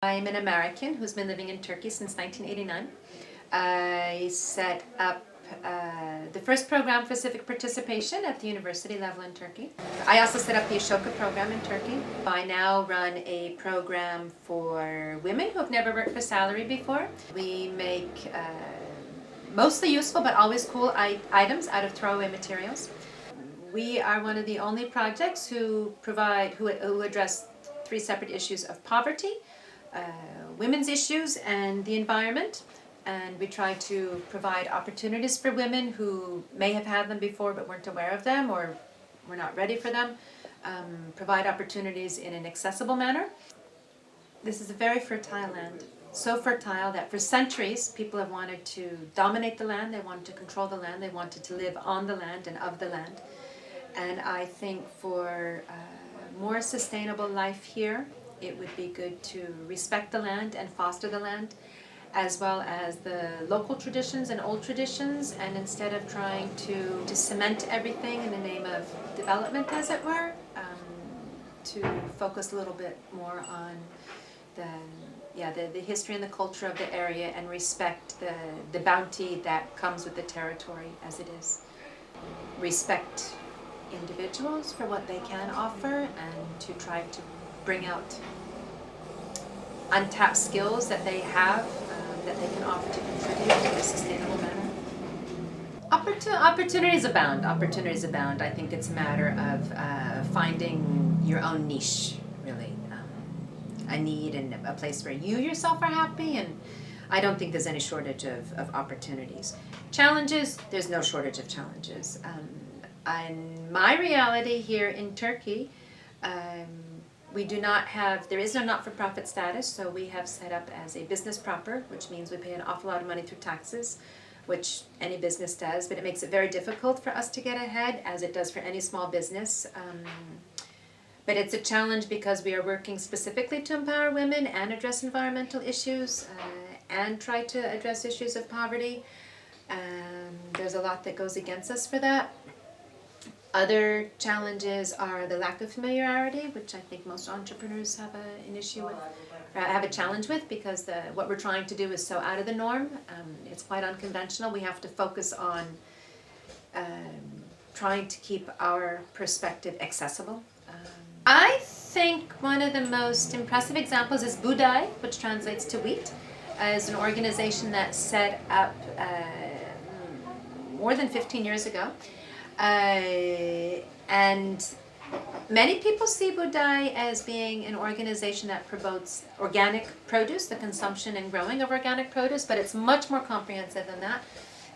I'm an American who's been living in Turkey since 1989. I set up the first program for civic participation at the university level in Turkey. I also set up the Ashoka program in Turkey. I now run a program for women who have never worked for salary before. We make mostly useful but always cool items out of throwaway materials. We are one of the only projects who address three separate issues of poverty, women's issues, and the environment. And we try to provide opportunities for women who may have had them before but weren't aware of them or were not ready for them. Provide opportunities in an accessible manner. This is a very fertile land. So fertile that for centuries people have wanted to dominate the land, they wanted to control the land, they wanted to live on the land and of the land. And I think for more sustainable life here, it would be good to respect the land and foster the land, as well as the local traditions and old traditions, and instead of trying to cement everything in the name of development, as it were, to focus a little bit more on the history and the culture of the area and respect the bounty that comes with the territory as it is. Respect individuals for what they can offer and to try to bring out untapped skills that they have that they can offer to contribute in a sustainable manner. Opportunities abound. Opportunities abound. I think it's a matter of finding your own niche, really. A need and a place where you yourself are happy, and I don't think there's any shortage of opportunities. Challenges, there's no shortage of challenges. And my reality here in Turkey, we do not have, there is no not-for-profit status, so we have set up as a business proper, which means we pay an awful lot of money through taxes, which any business does, but it makes it very difficult for us to get ahead, as it does for any small business. But it's a challenge because we are working specifically to empower women and address environmental issues and try to address issues of poverty. There's a lot that goes against us for that. Other challenges are the lack of familiarity, which I think most entrepreneurs have an issue with, have a challenge with, because what we're trying to do is so out of the norm. It's quite unconventional. We have to focus on trying to keep our perspective accessible. I think one of the most impressive examples is Buday, which translates to wheat, as an organization that set up more than 15 years ago. And many people see Buday as being an organization that promotes organic produce, the consumption and growing of organic produce, but it's much more comprehensive than that.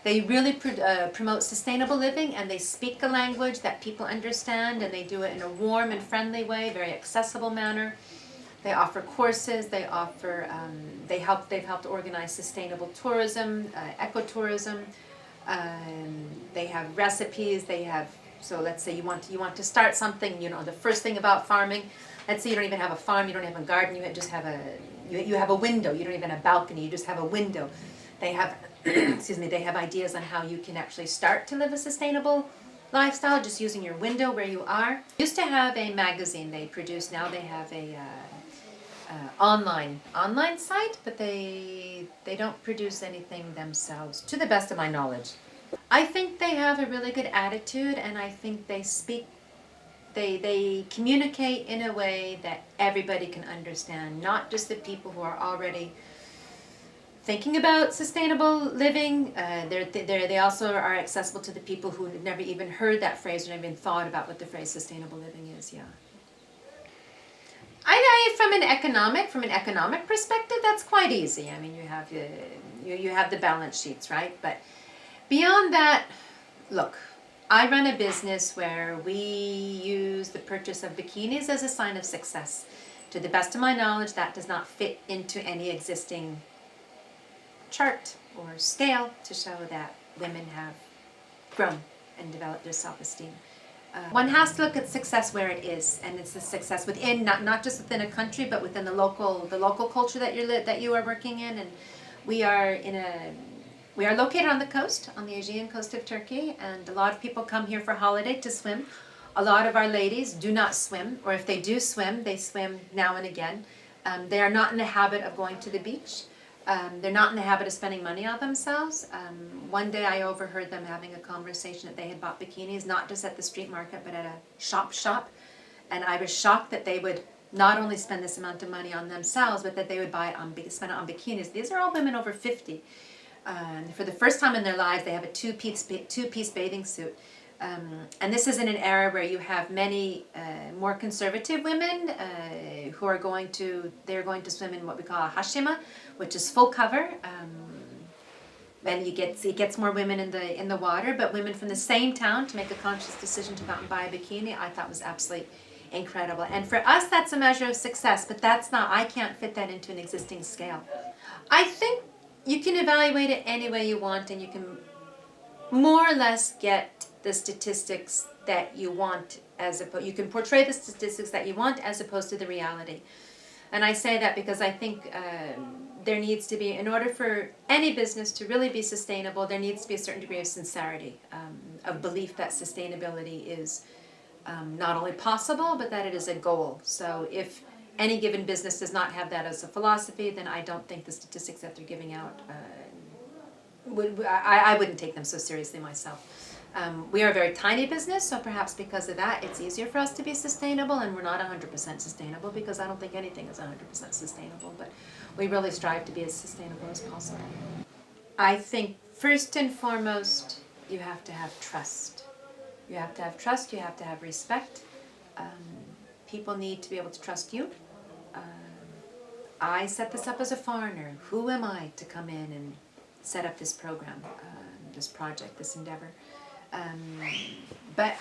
They really promote sustainable living, and they speak a language that people understand, and they do it in a warm and friendly way, very accessible manner. They offer courses, they've helped organize sustainable tourism, ecotourism. They have recipes, so let's say you want to start something, the first thing about farming, let's say you don't even have a farm, you don't have a garden, you just have you have a window, you don't even have a balcony, you just have a window. They have, they have ideas on how you can actually start to live a sustainable lifestyle just using your window where you are. Used to have a magazine they produce, now they have a online site, but they don't produce anything themselves, to the best of my knowledge. I think they have a really good attitude, and I think they communicate in a way that everybody can understand, not just the people who are already thinking about sustainable living. They also are accessible to the people who have never even heard that phrase or never even thought about what the phrase sustainable living is. Yeah. From an economic perspective, that's quite easy. I mean, you have the balance sheets, right? But beyond that, look, I run a business where we use the purchase of bikinis as a sign of success. To the best of my knowledge, that does not fit into any existing chart or scale to show that women have grown and developed their self-esteem. One has to look at success where it is, and it's the success within, not just within a country, but within the local culture that you are working in. And we are located on the coast, on the Aegean coast of Turkey, and a lot of people come here for holiday to swim. A lot of our ladies do not swim, or if they do swim, they swim now and again. They are not in the habit of going to the beach. They're not in the habit of spending money on themselves. One day I overheard them having a conversation that they had bought bikinis, not just at the street market, but at a shop. And I was shocked that they would not only spend this amount of money on themselves, but that they would spend it on bikinis. These are all women over 50. For the first time in their lives, they have a two-piece bathing suit. And this is in an era where you have many more conservative women who are going to swim in what we call a hashima, which is full cover. And it gets more women in the water, but women from the same town to make a conscious decision to go out and buy a bikini, I thought was absolutely incredible. And for us, that's a measure of success, but I can't fit that into an existing scale. I think you can evaluate it any way you want, and you can more or less get the statistics that you want, you can portray the statistics that you want as opposed to the reality. And I say that because I think there needs to be, in order for any business to really be sustainable, there needs to be a certain degree of sincerity, of belief that sustainability is not only possible, but that it is a goal. So if any given business does not have that as a philosophy, then I don't think the statistics that they're giving out, I wouldn't take them so seriously myself. We are a very tiny business, so perhaps because of that, it's easier for us to be sustainable, and we're not 100% sustainable because I don't think anything is 100% sustainable, but we really strive to be as sustainable as possible. I think first and foremost, you have to have trust. You have to have trust, you have to have respect. People need to be able to trust you. I set this up as a foreigner. Who am I to come in and set up this program, this project, this endeavor? But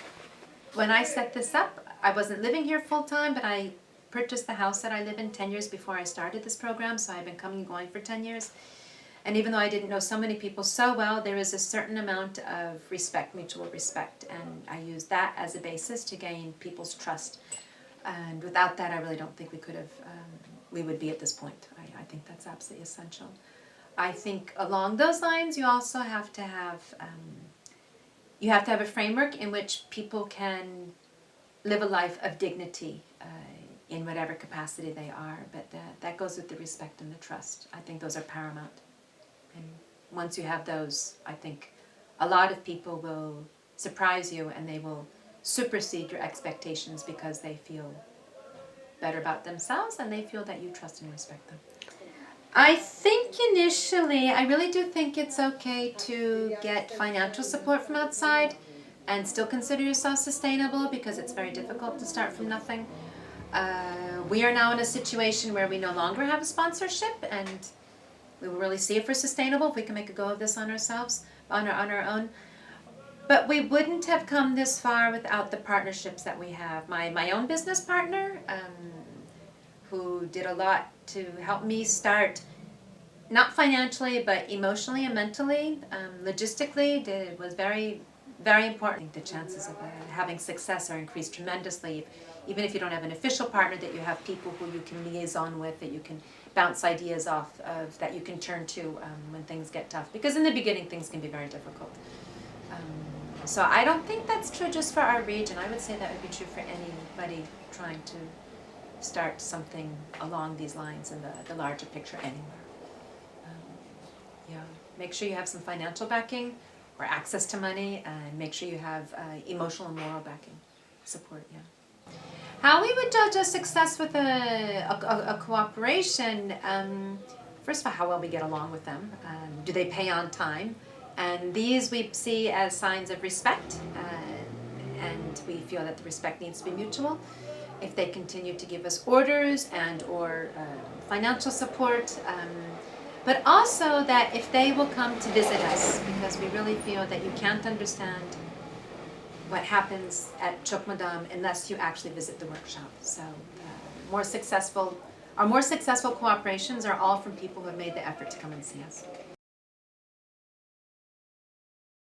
when I set this up, I wasn't living here full-time, but I purchased the house that I live in 10 years before I started this program, so I've been coming and going for 10 years. And even though I didn't know so many people so well, there is a certain amount of respect, mutual respect, and I use that as a basis to gain people's trust. And without that, I really don't think we would be at this point. I think that's absolutely essential. I think along those lines, you also have to have a framework in which people can live a life of dignity in whatever capacity they are, but that goes with the respect and the trust. I think those are paramount. And once you have those, I think a lot of people will surprise you and they will supersede your expectations because they feel better about themselves and they feel that you trust and respect them. I think initially, I really do think it's okay to get financial support from outside and still consider yourself sustainable because it's very difficult to start from nothing. We are now in a situation where we no longer have a sponsorship, and we will really see if we're sustainable, if we can make a go of this on ourselves, on our own. But we wouldn't have come this far without the partnerships that we have. My own business partner, who did a lot to help me start, not financially, but emotionally and mentally, logistically, was very, very important. The chances of having success are increased tremendously. Even if you don't have an official partner, that you have people who you can liaison with, that you can bounce ideas off of, that you can turn to when things get tough. Because in the beginning, things can be very difficult. So I don't think that's true just for our region. I would say that would be true for anybody trying to start something along these lines in the larger picture anywhere. Yeah, make sure you have some financial backing or access to money, and make sure you have emotional and moral backing, support. Yeah. How we would judge a success with a cooperation, first of all, how well we get along with them. Do they pay on time? And these we see as signs of respect, and we feel that the respect needs to be mutual. If they continue to give us orders or financial support, but also that if they will come to visit us, because we really feel that you can't understand what happens at Chokmadam unless you actually visit the workshop. So our more successful cooperations are all from people who have made the effort to come and see us.